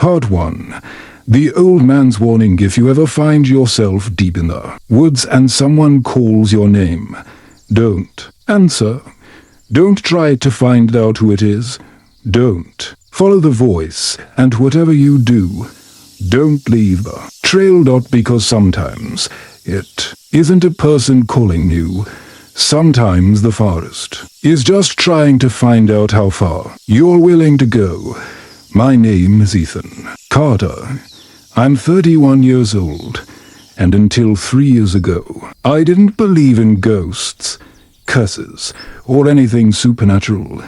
Part 1. The old man's warning: if you ever find yourself deep in the woods and someone calls your name, don't answer. Don't try to find out who it is. Don't follow the voice, and whatever you do, don't leave the trail. Because sometimes it isn't a person calling you. Sometimes the forest is just trying to find out how far you're willing to go. My name is Ethan Carter. I'm 31 years old, and until 3 years ago, I didn't believe in ghosts, curses, or anything supernatural.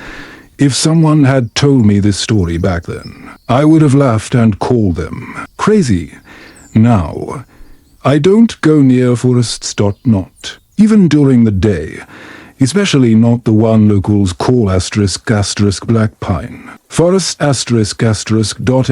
If someone had told me this story back then, I would have laughed and called them crazy. Now, I don't go near forests. Not even during the day, especially not the one locals call *** black pine. Forest ***.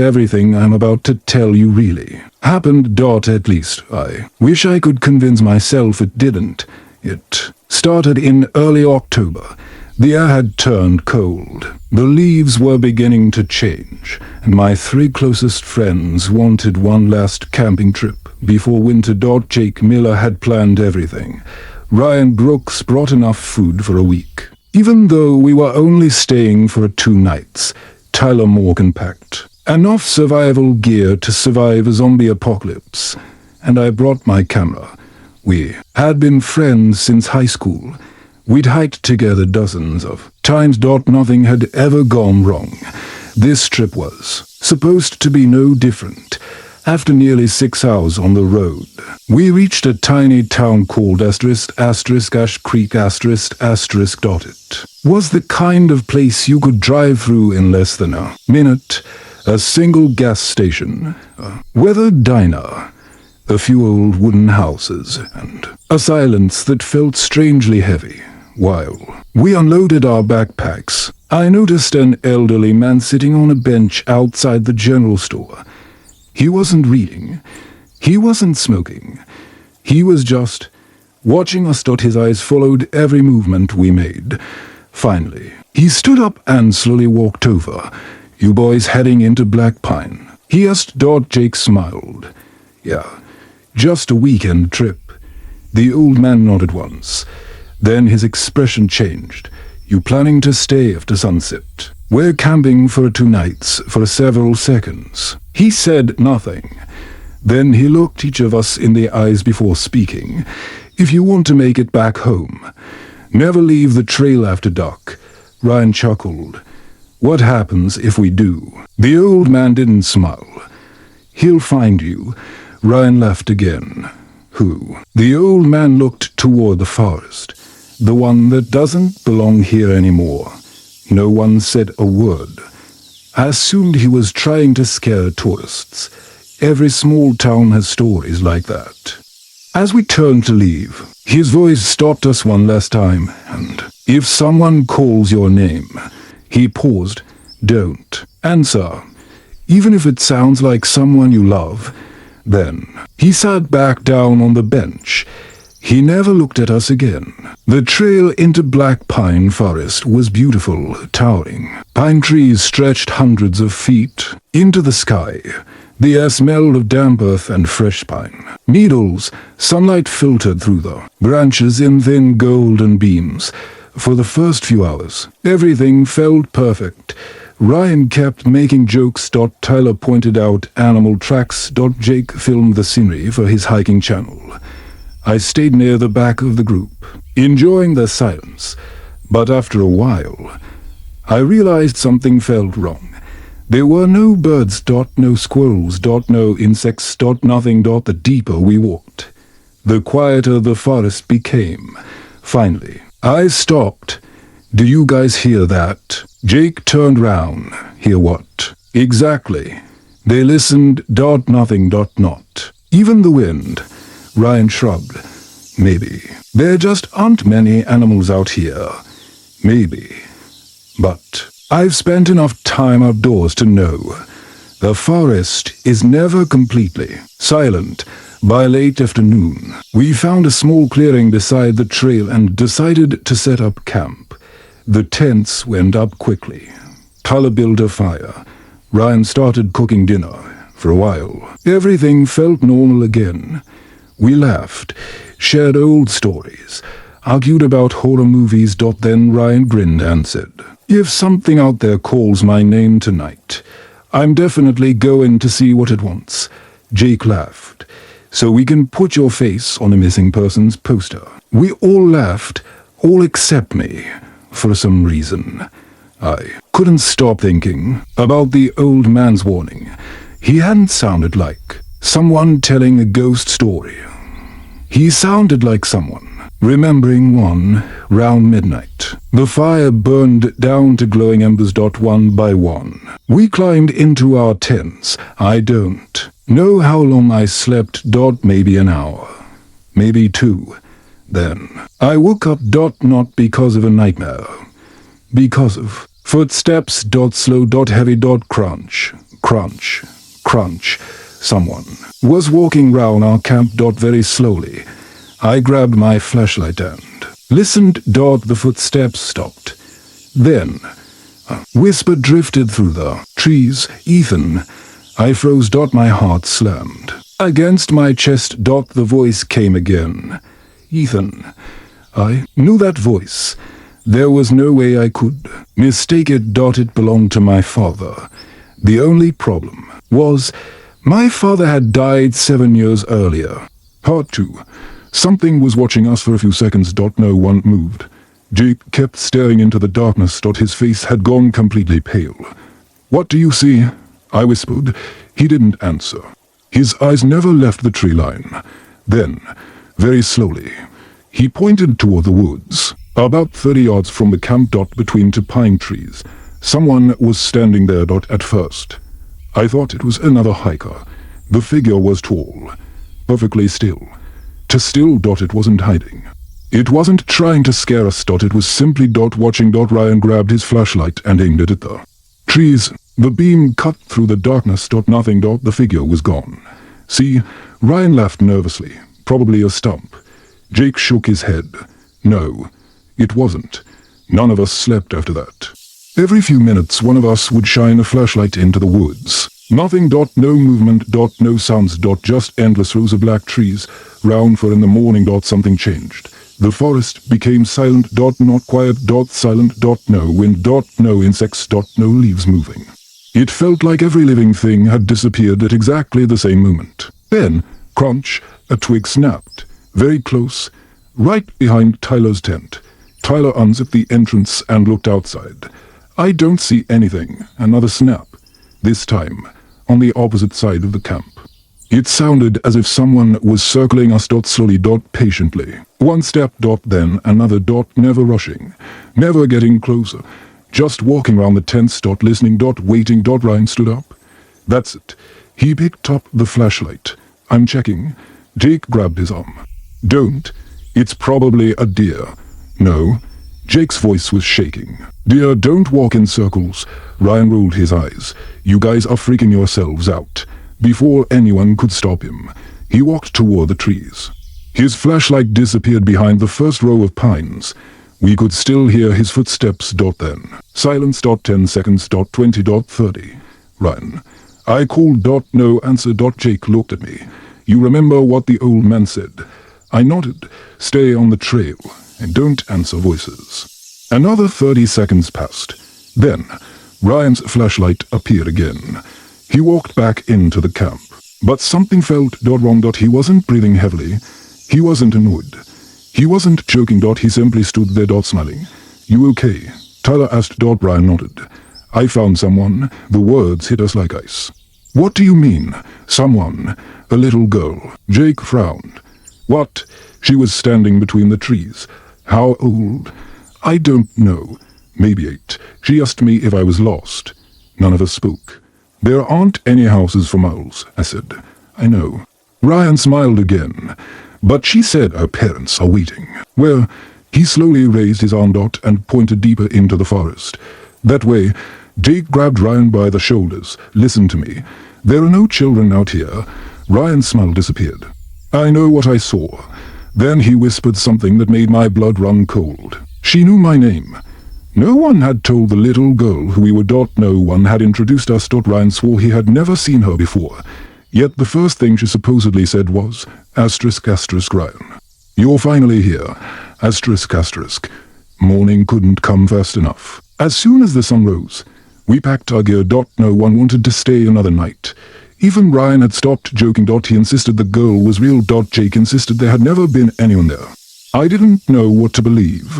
Everything I'm about to tell you really happened. At least I wish I could convince myself it didn't. It started in early October. The air had turned cold. The leaves were beginning to change, and my 3 closest friends wanted one last camping trip before winter. Jake Miller had planned everything. Ryan Brooks brought enough food for a week. Even though we were only staying for 2 nights, Tyler Morgan packed enough survival gear to survive a zombie apocalypse, and I brought my camera. We had been friends since high school. We'd hiked together dozens of times. Nothing had ever gone wrong. This trip was supposed to be no different. After nearly 6 hours on the road, we reached a tiny town called *** Ash Creek ***. It was the kind of place you could drive through in less than a minute. A single gas station, a weathered diner, a few old wooden houses, and a silence that felt strangely heavy. While we unloaded our backpacks, I noticed an elderly man sitting on a bench outside the general store. He wasn't reading. He wasn't smoking. He was just watching us. His eyes followed every movement we made. Finally, he stood up and slowly walked over. "You boys heading into Black Pine?" he asked. Jake smiled. "Yeah, just a weekend trip." The old man nodded once. Then his expression changed. "You planning to stay after sunset?" "We're camping for 2 nights." For several seconds, he said nothing. Then he looked each of us in the eyes before speaking. "If you want to make it back home, never leave the trail after dark." Ryan chuckled. "What happens if we do?" The old man didn't smile. "He'll find you." Ryan laughed again. "Who?" The old man looked toward the forest. "The one that doesn't belong here anymore." No one said a word. I assumed he was trying to scare tourists. Every small town has stories like that. As we turned to leave, his voice stopped us one last time, and "If someone calls your name," he paused, "don't answer. Even if it sounds like someone you love." Then he sat back down on the bench. He never looked at us again. The trail into Black Pine Forest was beautiful, towering. Pine trees stretched hundreds of feet into the sky. The air smelled of damp earth and fresh pine needles. Sunlight filtered through the branches in thin golden beams. For the first few hours, everything felt perfect. Ryan kept making jokes. Tyler pointed out animal tracks. Jake filmed the scenery for his hiking channel. I stayed near the back of the group, enjoying the silence. But after a while, I realized something felt wrong. There were no birds. No squirrels. No insects. Nothing. The deeper we walked, the quieter the forest became. Finally, I stopped. "Do you guys hear that?" Jake turned round. "Hear what?" "Exactly." They listened. Nothing. Not even the wind. Ryan shrugged. "Maybe there just aren't many animals out here. Maybe. But I've spent enough time outdoors to know the forest is never completely silent. By late afternoon, we found a small clearing beside the trail and decided to set up camp. The tents went up quickly. Tyler built a fire. Ryan started cooking dinner. For a while, everything felt normal again. We laughed, shared old stories, argued about horror movies. Then Ryan grinned and said, "If something out there calls my name tonight, I'm definitely going to see what it wants." Jake laughed. "So we can put your face on a missing persons poster." We all laughed, all except me, for some reason. I couldn't stop thinking about the old man's warning. He hadn't sounded like someone telling a ghost story. He sounded like someone remembering one round midnight. The fire burned down to glowing embers. One by one. We climbed into our tents. I don't know how long I slept. Maybe an hour. Maybe 2. Then I woke up. Not because of a nightmare. Because of footsteps. Slow. Heavy. Crunch. Crunch. Crunch. Someone was walking round our camp. Very slowly. I grabbed my flashlight and listened. The footsteps stopped. Then a whisper drifted through the trees. "Ethan." I froze. My heart slammed against my chest. The voice came again. "Ethan." I knew that voice. There was no way I could mistake it. It belonged to my father. The only problem was my father had died 7 years earlier. Part 2. Something was watching us for a few seconds. No one moved. Jake kept staring into the darkness. His face had gone completely pale. "What do you see?" I whispered. He didn't answer. His eyes never left the tree line. Then, very slowly, he pointed toward the woods, about 30 yards from the camp. Between 2 pine trees. Someone was standing there. At first, I thought it was another hiker. The figure was tall, perfectly still. It wasn't hiding. It wasn't trying to scare us. It was simply watching. Ryan grabbed his flashlight and aimed it at the trees. The beam cut through the darkness. Nothing. The figure was gone. "See?" Ryan laughed nervously. "Probably a stump." Jake shook his head. "No, it wasn't. None of us slept after that. Every few minutes one of us would shine a flashlight into the woods. Nothing. No movement. No sounds. Just endless rows of black trees. Round 4 in the morning. Something changed. The forest became silent. Not quiet. Silent. No wind. No insects. No leaves moving. It felt like every living thing had disappeared at exactly the same moment. Then, crunch, a twig snapped. Very close, right behind Tyler's tent. Tyler unzipped the entrance and looked outside. "I don't see anything." Another snap. This time, on the opposite side of the camp. It sounded as if someone was circling us. Slowly. Patiently. One step. Then another. Never rushing. Never getting closer. Just walking around the tents. Listening. Waiting. Ryan stood up. "That's it." He picked up the flashlight. "I'm checking." Jake grabbed his arm. "Don't. It's probably a deer." "No." Jake's voice was shaking. "Deer don't walk in circles." Ryan rolled his eyes. "You guys are freaking yourselves out." Before anyone could stop him, he walked toward the trees. His flashlight disappeared behind the first row of pines. We could still hear his footsteps. Then silence. 10 seconds. 20. 30. Ryan. I called. No answer. Jake looked at me. "You remember what the old man said?" I nodded. "Stay on the trail and don't answer voices." Another 30 seconds passed. Then Ryan's flashlight appeared again. He walked back into the camp. But something felt wrong. He wasn't breathing heavily. He wasn't annoyed. He wasn't joking. He simply stood there. Smiling. "You okay?" Tyler asked. Ryan nodded. "I found someone." The words hit us like ice. "What do you mean, someone?" "A little girl." Jake frowned. "What?" "She was standing between the trees." "How old?" "I don't know. Maybe 8. She asked me if I was lost." None of us spoke. "There aren't any houses for miles," I said. "I know." Ryan smiled again. "But she said her parents are waiting." "Where?" He slowly raised his arm. And pointed deeper into the forest. "That way." Jake grabbed Ryan by the shoulders. "Listen to me. There are no children out here." Ryan's smile disappeared. "I know what I saw." Then he whispered something that made my blood run cold. "She knew my name." No one had told the little girl who we were. No one had introduced us. Ryan swore he had never seen her before. Yet the first thing she supposedly said was, Ryan. You're finally here. Morning couldn't come fast enough. As soon as the sun rose, we packed our gear. No one wanted to stay another night. Even Ryan had stopped joking. He insisted the girl was real. Jake insisted there had never been anyone there. I didn't know what to believe,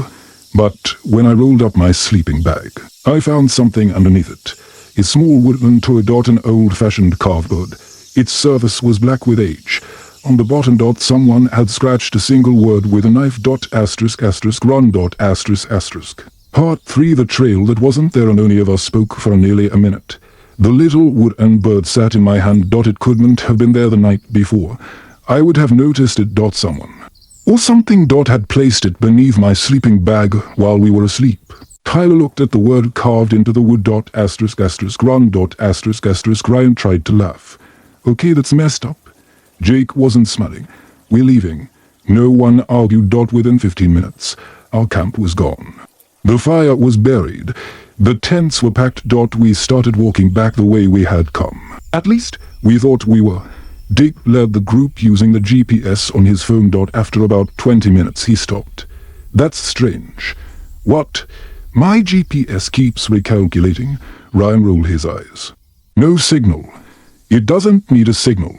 but when I rolled up my sleeping bag, I found something underneath it. A small wooden toy. An old-fashioned carved bird. Its surface was black with age. On the bottom. Someone had scratched a single word with a knife. Run. Part 3. The trail that wasn't there, and only of us spoke for nearly a minute. The little wooden bird sat in my hand. It couldn't have been there the night before. I would have noticed it. Someone or something. Had placed it beneath my sleeping bag while we were asleep. Tyler looked at the word carved into the wood. Run. Ryan tried to laugh. Okay, that's messed up. Jake wasn't smiling. We're leaving. No one argued. Within 15 minutes, our camp was gone. The fire was buried. The tents were packed. We started walking back the way we had come. At least, we thought we were. Jake led the group using the GPS on his phone. After about 20 minutes, he stopped. That's strange. What? My GPS keeps recalculating. Ryan rolled his eyes. No signal. It doesn't need a signal.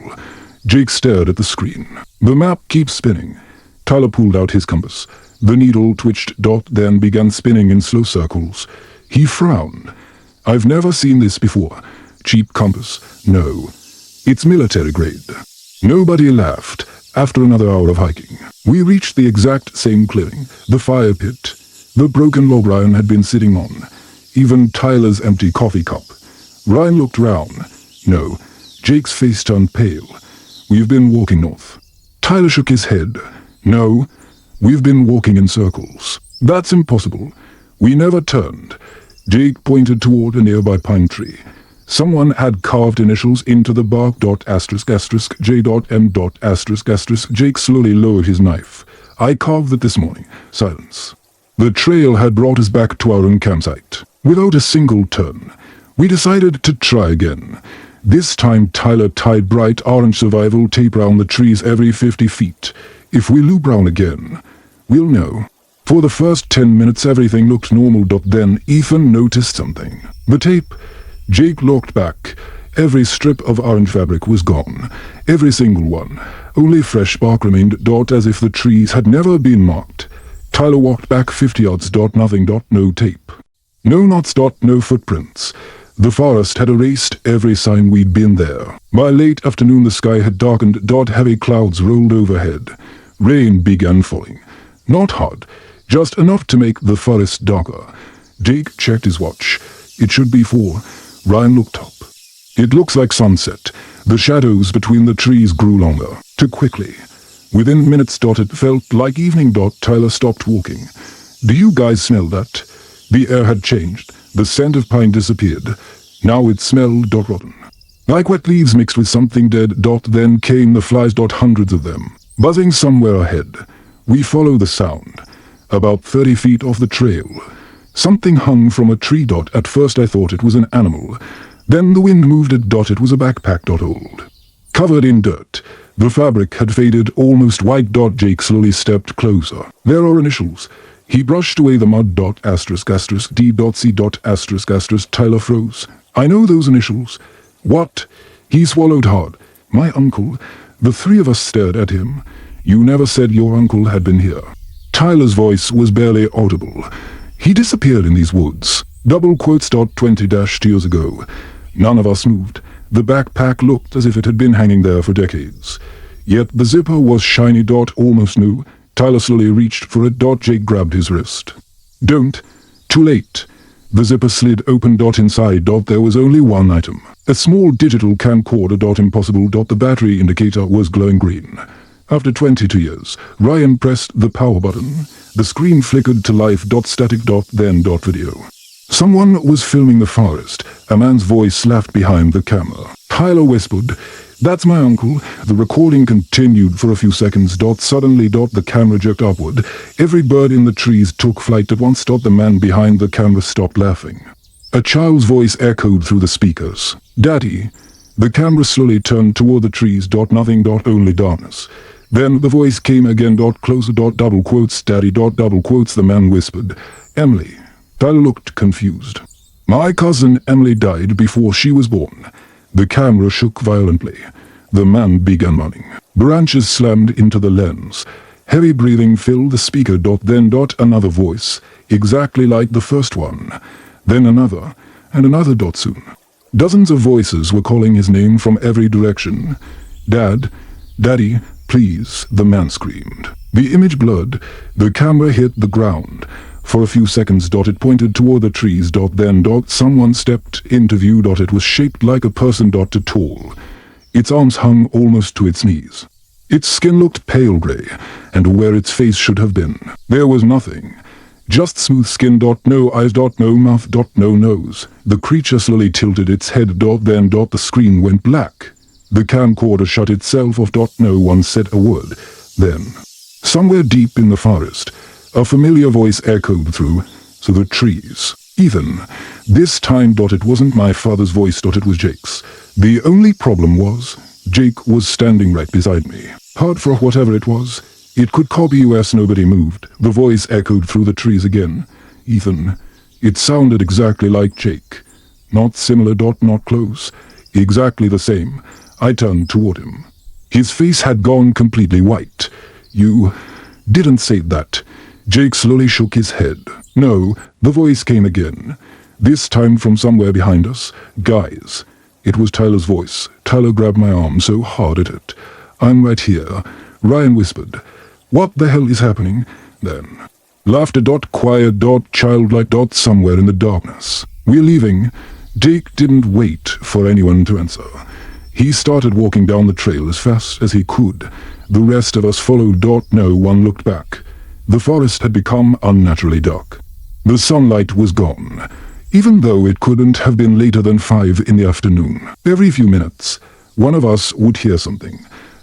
Jake stared at the screen. The map keeps spinning. Tyler pulled out his compass. The needle twitched. Then began spinning in slow circles. He frowned. I've never seen this before. Cheap compass. No. It's military grade. Nobody laughed. After another hour of hiking, we reached the exact same clearing. The fire pit. The broken log Ryan had been sitting on. Even Tyler's empty coffee cup. Ryan looked round. No. Jake's face turned pale. We've been walking north. Tyler shook his head. No, we've been walking in circles. That's impossible. We never turned. Jake pointed toward a nearby pine tree. Someone had carved initials into the bark. J.M. Jake slowly lowered his knife. I carved it this morning. Silence. The trail had brought us back to our own campsite. Without a single turn, we decided to try again. This time Tyler tied bright orange survival tape around the trees every 50 feet. If we loop round again, we'll know. For the first 10 minutes everything looked normal. Then Ethan noticed something. The tape. Jake looked back. Every strip of orange fabric was gone. Every single one. Only fresh bark remained. As if the trees had never been marked. Tyler walked back 50 yards. Nothing. No tape. No knots. No footprints. The forest had erased every sign we'd been there. By late afternoon the sky had darkened. Heavy clouds rolled overhead. Rain began falling. Not hard, just enough to make the forest darker. Jake checked his watch. It should be 4. Ryan looked up. It looks like sunset. The shadows between the trees grew longer. Too quickly. Within minutes. It felt like evening. Tyler stopped walking. Do you guys smell that? The air had changed. The scent of pine disappeared. Now it smelled rotten. Like wet leaves mixed with something dead. Then came the flies. Hundreds of them. Buzzing somewhere ahead. We follow the sound. About 30 feet off the trail. Something hung from a tree. At first I thought it was an animal. Then the wind moved it. It was a backpack. Old. Covered in dirt. The fabric had faded almost white. Jake slowly stepped closer. There are initials. He brushed away the mud. D.C. Tyler froze. I know those initials. What? He swallowed hard. My uncle. The 3 of us stared at him. You never said your uncle had been here. Tyler's voice was barely audible. He disappeared in these woods. Double quotes. 20 years ago. None of us moved. The backpack looked as if it had been hanging there for decades. Yet the zipper was shiny. Almost new. Tyler slowly reached for it. Jake grabbed his wrist. Don't. Too late. The zipper slid open. Inside. There was only one item. A small digital camcorder. Impossible. The battery indicator was glowing green. After 22 years, Ryan pressed the power button. The screen flickered to life. Static. Then video. Someone was filming the forest. A man's voice laughed behind the camera. Tyler whispered, "That's my uncle." The recording continued for a few seconds. Suddenly, the camera jerked upward. Every bird in the trees took flight at once. The man behind the camera stopped laughing. A child's voice echoed through the speakers. "Daddy." The camera slowly turned toward the trees. Nothing. Only darkness. Then the voice came again. Closer. Double quotes. "Daddy." Double quotes. The man whispered, "Emily." Tyler looked confused. "My cousin Emily died before she was born." The camera shook violently. The man began running. Branches slammed into the lens. Heavy breathing filled the speaker. Then another voice, exactly like the first one. Then another, and another. Soon. Dozens of voices were calling his name from every direction. "Dad, Daddy, please," the man screamed. The image blurred. The camera hit the ground. For a few seconds, it pointed toward the trees. Then someone stepped into view. It was shaped like a person. Tall. Its arms hung almost to its knees. Its skin looked pale gray, and where its face should have been, there was nothing. Just smooth skin. No eyes. No mouth. No nose. The creature slowly tilted its head. Then the screen went black. The camcorder shut itself off. No one said a word. Then, somewhere deep in the forest, a familiar voice echoed through the trees. "Ethan." This time, it wasn't my father's voice. It was Jake's. The only problem was, Jake was standing right beside me. Hard for whatever it was. It could copy us. Nobody moved. The voice echoed through the trees again. "Ethan." It sounded exactly like Jake. Not similar. Not close. Exactly the same. I turned toward him. His face had gone completely white. "You didn't say that." Jake slowly shook his head. "No." The voice came again. This time from somewhere behind us. "Guys." It was Tyler's voice. Tyler grabbed my arm so hard at it. "I'm right here." Ryan whispered, "What the hell is happening?" Then, laughter. Quiet. Childlike. Somewhere in the darkness. "We're leaving." Jake didn't wait for anyone to answer. He started walking down the trail as fast as he could. The rest of us followed. No one looked back. The forest had become unnaturally dark. The sunlight was gone, even though it couldn't have been later than 5 in the afternoon. Every few minutes, one of us would hear something.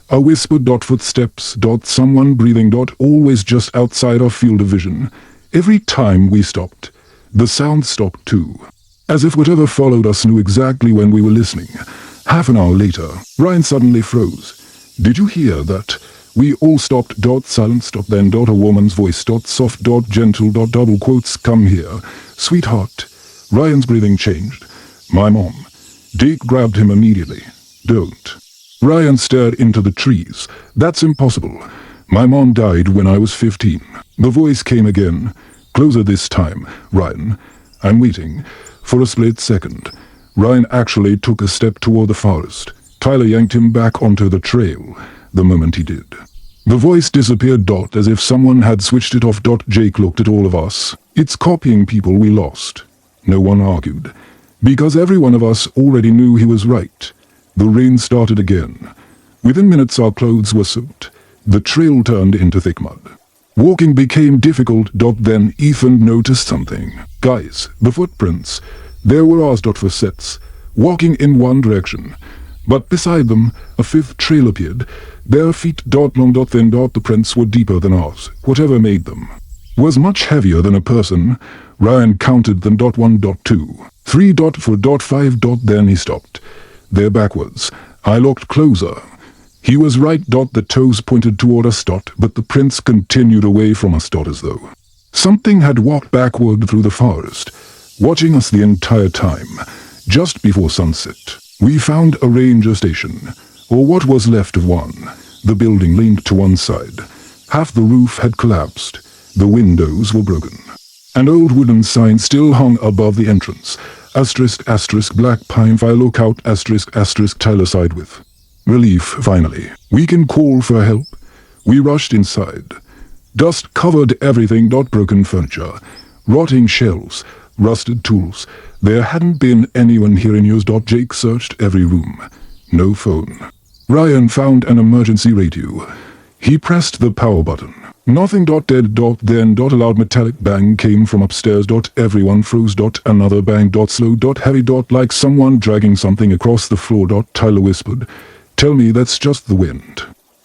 A whispered. Footsteps. Someone breathing. Always just outside our field of vision. Every time we stopped, the sound stopped too. As if whatever followed us knew exactly when we were listening. Half an hour later, Ryan suddenly froze. "Did you hear that?" We all stopped. Silence. Then a woman's voice. Soft. Gentle. Double quotes. "Come here, sweetheart." Ryan's breathing changed. "My mom." Jake grabbed him immediately. "Don't." Ryan stared into the trees. "That's impossible. My mom died when I was 15. The voice came again. Closer this time. "Ryan, I'm waiting." For a split second, Ryan actually took a step toward the forest. Tyler yanked him back onto the trail the moment he did. The voice disappeared. As if someone had switched it off. Jake looked at all of us. "It's copying people we lost." No one argued, because every one of us already knew he was right. The rain started again. Within minutes our clothes were soaked. The trail turned into thick mud. Walking became difficult. Then Ethan noticed something. "Guys, the footprints." There were ours. For sets, walking in one direction. But beside them, a fifth trail appeared. Their feet. Long. Thin. The prints were deeper than ours. Whatever made them was much heavier than a person. Ryan counted them. 1. 2. 3. 4. 5. Then he stopped. They're backwards. I looked closer. He was right. The toes pointed toward us. But the prints continued away from us. As though something had walked backward through the forest, watching us the entire time. Just before sunset, we found a ranger station, or what was left of one. The building leaned to one side. Half the roof had collapsed. The windows were broken. An old wooden sign still hung above the entrance. **** black pine fire lookout **** Tyler sighed with relief. Finally, "We can call for help." We rushed inside. Dust covered everything. Broken furniture, rotting shelves, rusted tools. There hadn't been anyone here in years. Jake searched every room. No phone. Ryan found an emergency radio. He pressed the power button. Nothing. Dead. Then. A loud metallic bang came from upstairs. Everyone froze. Another bang. Slow. Heavy. Like someone dragging something across the floor. Tyler whispered, "Tell me that's just the wind."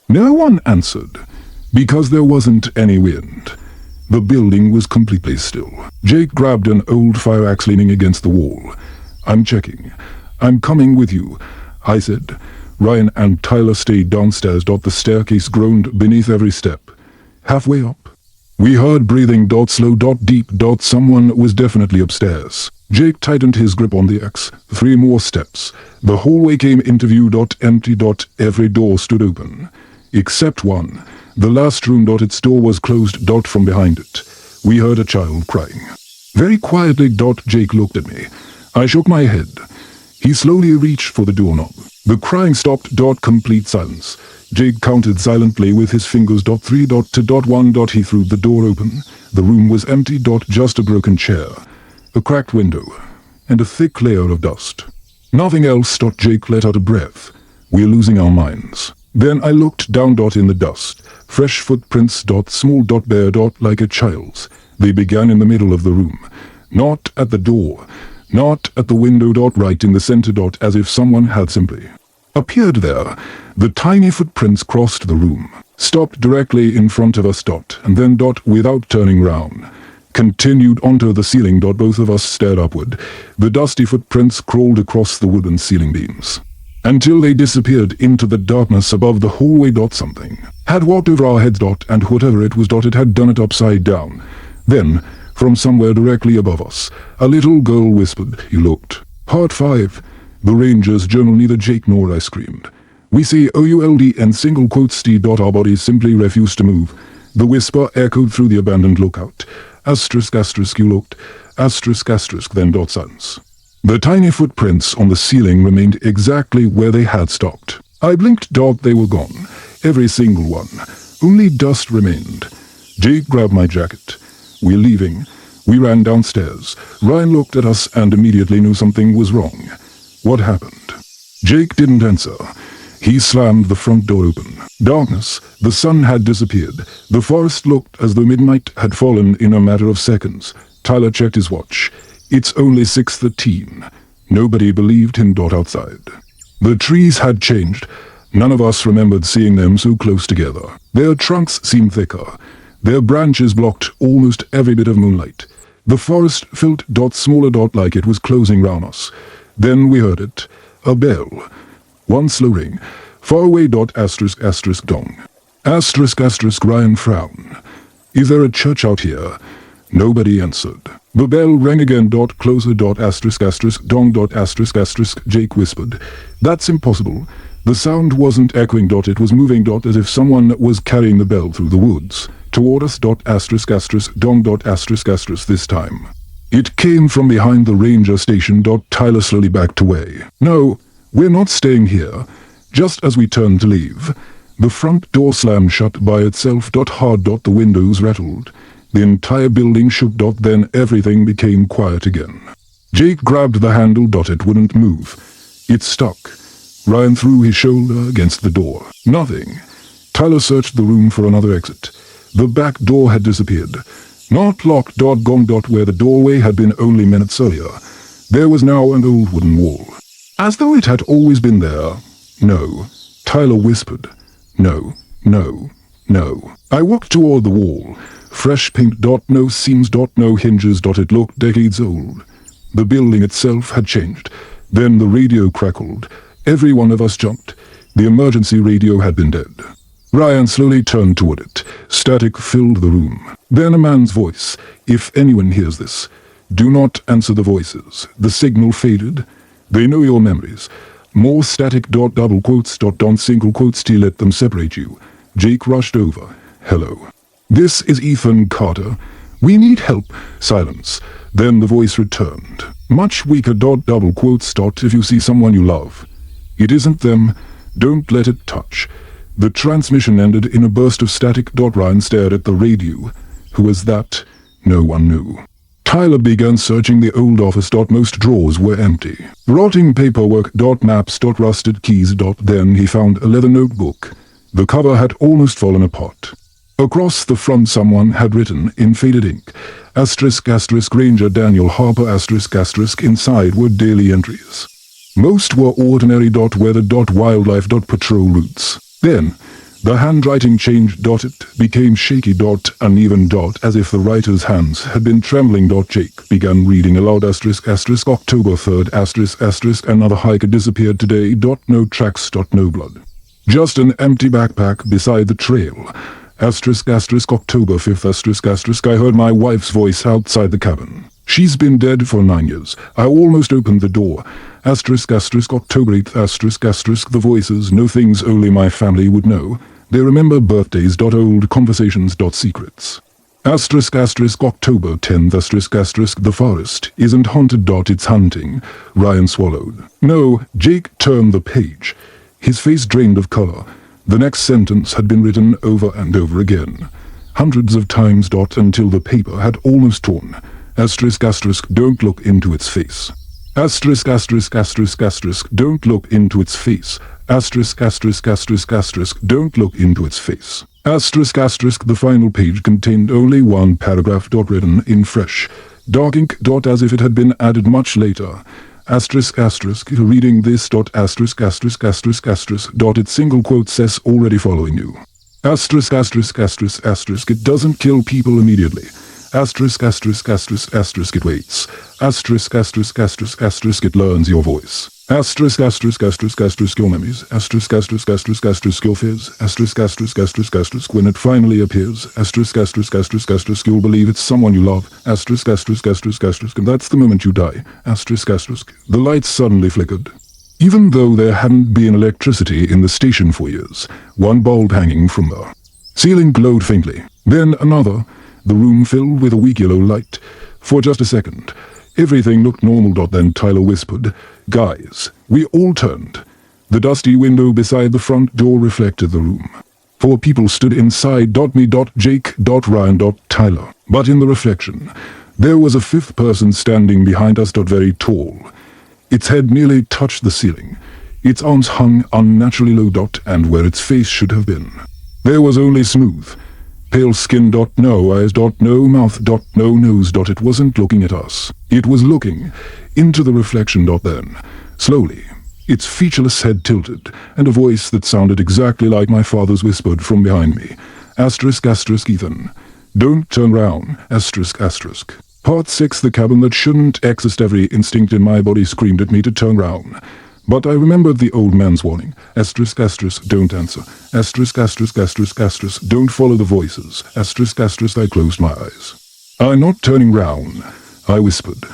No one answered, because there wasn't any wind. The building was completely still. Jake grabbed an old fire axe leaning against the wall. "I'm checking. I'm coming with you," I said. Ryan and Tyler stayed downstairs. The staircase groaned beneath every step. Halfway up, we heard breathing. Slow. Deep. Someone was definitely upstairs. Jake tightened his grip on the axe. 3 more steps. The hallway came into view. Empty. Every door stood open, except one. The last room. Its door was closed. From behind it, we heard a child crying. Very quietly. Jake looked at me. I shook my head. He slowly reached for the doorknob. The crying stopped. Complete silence. Jake counted silently with his fingers. 3 to 1. He threw the door open. The room was empty. Just a broken chair, a cracked window, and a thick layer of dust. Nothing else. Jake let out a breath. We're losing our minds. Then I looked down. In the dust, fresh footprints. Small. Bare. Like a child's. They began in the middle of the room. Not at the door. Not at the window. Right in the center. As if someone had simply appeared there. The tiny footprints crossed the room, stopped directly in front of us. And then. Without turning round, continued onto the ceiling. Both of us stared upward. The dusty footprints crawled across the wooden ceiling beams, until they disappeared into the darkness above the hallway. Something had walked over our heads. And whatever it was. It had done it upside down. Then, from somewhere directly above us, a little girl whispered. He looked. Part 5. The Ranger's Journal. Neither Jake nor I screamed. We see OULD and single quotes T. Our bodies simply refused to move. The whisper echoed through the abandoned lookout. Asterisk. You looked. Asterisk. Then. Silence. The tiny footprints on the ceiling remained exactly where they had stopped. I blinked. They were gone. Every single one. Only dust remained. Jake grabbed my jacket. We're leaving. We ran downstairs. Ryan looked at us and immediately knew something was wrong. What happened? Jake didn't answer. He slammed the front door open. Darkness. The sun had disappeared. The forest looked as though midnight had fallen in a matter of seconds. Tyler checked his watch. It's only 6:13. Nobody believed him. Outside, the trees had changed. None of us remembered seeing them so close together. Their trunks seemed thicker. Their branches blocked almost every bit of moonlight. The forest felt smaller. Like it was closing round us. Then we heard it. A bell. One slow ring. Far away. Asterisk. Dong. Asterisk. Ryan frowned. Is there a church out here? Nobody answered. The bell rang again. Closer. Asterisk. Dong. Asterisk. Jake whispered. That's impossible. The sound wasn't echoing. It was moving. As if someone was carrying the bell through the woods. Toward us. Asterisk. Dong. Asterisk. This time it came from behind the ranger station. Tyler slowly backed away. No, we're not staying here. Just as we turned to leave, the front door slammed shut by itself. Hard. The windows rattled. The entire building shook. Then everything became quiet again. Jake grabbed the handle. It wouldn't move. It stuck. Ryan threw his shoulder against the door. Nothing. Tyler searched the room for another exit. The back door had disappeared. Not locked. Gone. Where the doorway had been only minutes earlier, there was now an old wooden wall. As though it had always been there. No. Tyler whispered. No. I walked toward the wall. Fresh paint. No seams. No hinges. It looked decades old. The building itself had changed. Then the radio crackled. Every one of us jumped. The emergency radio had been dead. Ryan slowly turned toward it. Static filled the room. Then a man's voice. If anyone hears this, do not answer the voices. The signal faded. They know your memories. More static. Double quotes. Single quotes. T. Let them separate you. Jake rushed over. Hello. This is Ethan Carter. We need help. Silence. Then the voice returned. Much weaker. Double quotes. If you see someone you love, it isn't them. Don't let it touch. The transmission ended in a burst of static. Ryan stared at the radio. Who was that? No one knew. Tyler began searching the old office. Most drawers were empty. Rotting paperwork. Maps. Rusted keys. Then he found a leather notebook. The cover had almost fallen apart. Across the front someone had written, in faded ink, *** Ranger Daniel Harper ***. Inside were daily entries. Most were ordinary .weather .wildlife .patrol routes. Then, the handwriting changed. It became shaky. Uneven. As if the writer's hands had been trembling. Jake began reading aloud *** October 3rd ***. Another hiker disappeared today. No tracks. No blood. Just an empty backpack beside the trail. *** October 5th ***. I heard my wife's voice outside the cabin. She's been dead for 9 years. I almost opened the door. *** October 8th ***. The voices know things only my family would know. They remember birthdays. Old conversations. Secrets. *** October 10th ***. The forest isn't haunted. It's hunting. Ryan swallowed. No, Jake turned the page. His face drained of color. The next sentence had been written over and over again, hundreds of times. Until the paper had almost torn. ***. Don't look into its face. ***. Don't look into its face. ***. Don't look into its face. ***. The final page contained only one paragraph. Written in fresh, dark ink. As if it had been added much later. ***. Reading this. ***. Its single quote says, already following you. ***. It doesn't kill people immediately. ***. It waits. ***. It learns your voice. ***. Your memories. Your fears. When it finally appears. You'll believe it's someone you love. And that's the moment you die. The lights suddenly flickered. Even though there hadn't been electricity in the station for years, one bulb hanging from the ceiling glowed faintly. Then another. The room filled with a weak yellow light. For just a second, everything looked normal. Then Tyler whispered, "Guys." We all turned. The dusty window beside the front door reflected the room. 4 people stood inside. Me. Jake. Ryan. Tyler. But in the reflection, there was a 5th person standing behind us. Very tall. Its head nearly touched the ceiling. Its arms hung unnaturally low. And where its face should have been, there was only smooth, pale skin. No eyes. No mouth. No nose. It wasn't looking at us. It was looking into the reflection. Then, slowly, its featureless head tilted, and a voice that sounded exactly like my father's whispered from behind me. ***. Ethan. Don't turn round. ***. Part 6. The cabin that shouldn't exist. Every instinct in my body screamed at me to turn round. But I remembered the old man's warning. ***. Don't answer. ***. Don't follow the voices. ***. I closed my eyes. "I'm not turning round," I whispered.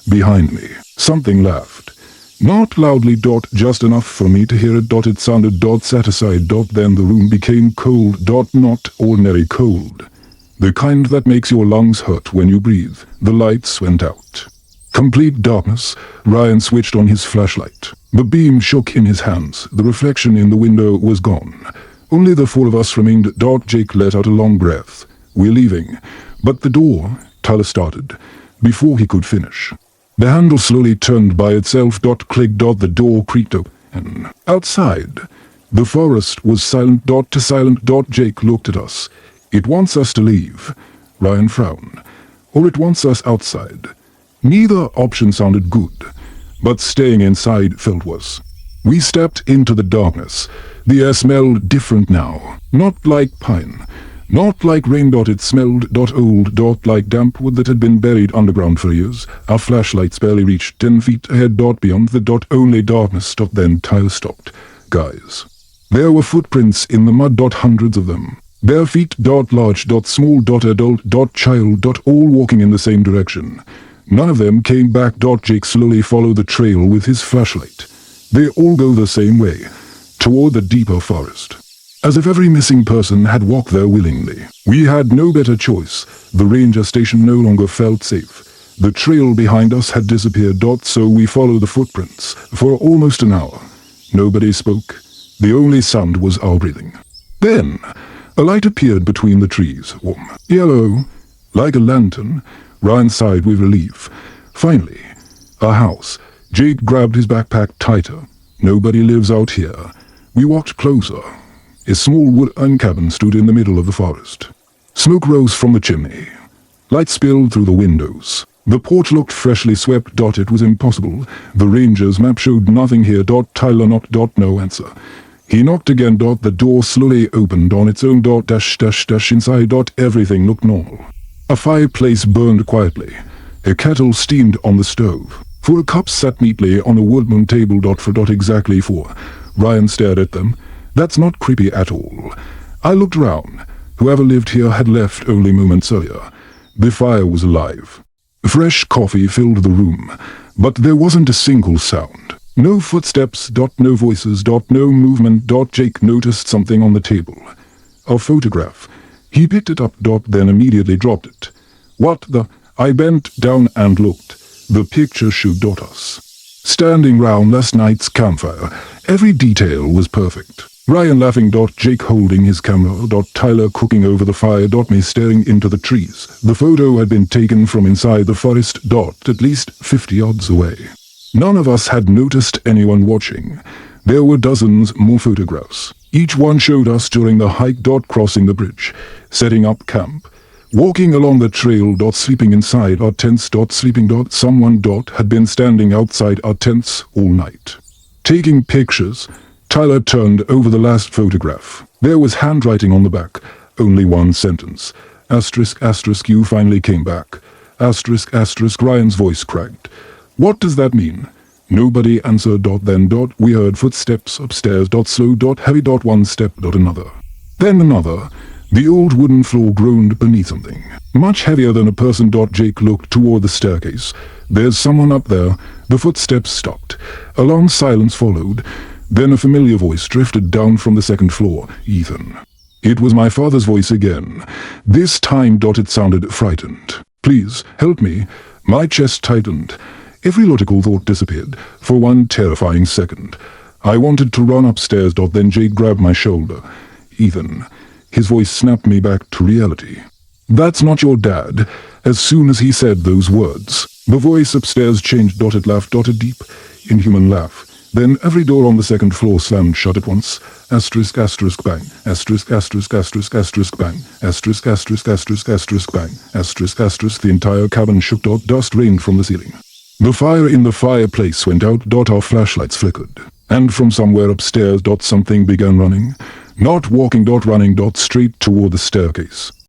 Behind me, something laughed. Not loudly. Just enough for me to hear it. It sounded. Sat aside. Then the room became cold. Not ordinary cold. The kind that makes your lungs hurt when you breathe. The lights went out. Complete darkness. Ryan switched on his flashlight. The beam shook in his hands. The reflection in the window was gone. Only the 4 of us remained. Jake let out a long breath. "We're leaving." But the door, Tyler started, before he could finish. The handle slowly turned by itself. Click. The door creaked open. Outside, the forest was silent. Silent. Jake looked at us. "It wants us to leave." Ryan frowned. "Or it wants us outside." Neither option sounded good, but staying inside felt worse. We stepped into the darkness. The air smelled different now. Not like pine. Not like rain. It smelled. Old. Like damp wood that had been buried underground for years. Our flashlights barely reached 10 feet ahead. Beyond the. Only darkness. Then Tyler stopped. "Guys." There were footprints in the mud. Hundreds of them. Bare feet. Large. Small. Adult. Child. All walking in the same direction. None of them came back. Jake slowly followed the trail with his flashlight. They all go the same way, toward the deeper forest. As if every missing person had walked there willingly. We had no better choice. The ranger station no longer felt safe. The trail behind us had disappeared. So we followed the footprints for almost an hour. Nobody spoke. The only sound was our breathing. Then, a light appeared between the trees. Warm, yellow, like a lantern. Ryan sighed with relief. Finally, a house. Jake grabbed his backpack tighter. Nobody lives out here. We walked closer. A small wooden cabin stood in the middle of the forest. Smoke rose from the chimney. Light spilled through the windows. The porch looked freshly swept. It was impossible. The ranger's map showed nothing here. Tyler knocked. No answer. He knocked again. The door slowly opened on its own. Inside. Everything looked normal. A fireplace burned quietly. A kettle steamed on the stove. 4 cups sat neatly on a woodman table. For exactly 4. Ryan stared at them. That's not creepy at all. I looked around. Whoever lived here had left only moments earlier. The fire was alive. Fresh coffee filled the room, but there wasn't a single sound. No footsteps. No voices. No movement. Jake noticed something on the table. A photograph. He picked it up. Then immediately dropped it. What the? I bent down and looked. The picture showed us standing round last night's campfire. Every detail was perfect. Ryan laughing. Jake holding his camera. Tyler cooking over the fire. Me staring into the trees. The photo had been taken from inside the forest. At least 50 yards away. None of us had noticed anyone watching. There were dozens more photographs. Each one showed us during the hike. Crossing the bridge. Setting up camp. Walking along the trail. Sleeping inside our tents. Sleeping. Someone. Had been standing outside our tents all night. Taking pictures. Tyler turned over the last photograph. There was handwriting on the back. Only one sentence. ****, you finally came back. ****, Ryan's voice cracked. What does that mean? Nobody answered. Then. We heard footsteps upstairs. Slow. Heavy. One step. Another. Then another. The old wooden floor groaned beneath something. Much heavier than a person. Jake looked toward the staircase. There's someone up there. The footsteps stopped. A long silence followed. Then a familiar voice drifted down from the second floor. Ethan. It was my father's voice again. This time. It sounded frightened. Please, help me. My chest tightened. Every logical thought disappeared for one terrifying second. I wanted to run upstairs. Then Jake grabbed my shoulder. Ethan. His voice snapped me back to reality. That's not your dad. As soon as he said those words, the voice upstairs changed. It laughed. A deep, inhuman laugh. Then every door on the second floor slammed shut at once. ****, bang. ****, bang. ****, the entire cabin shook. Dust rained from the ceiling. The fire in the fireplace went out. Our flashlights flickered. And from somewhere upstairs. Something began running. Not walking. Running. Straight toward the staircase.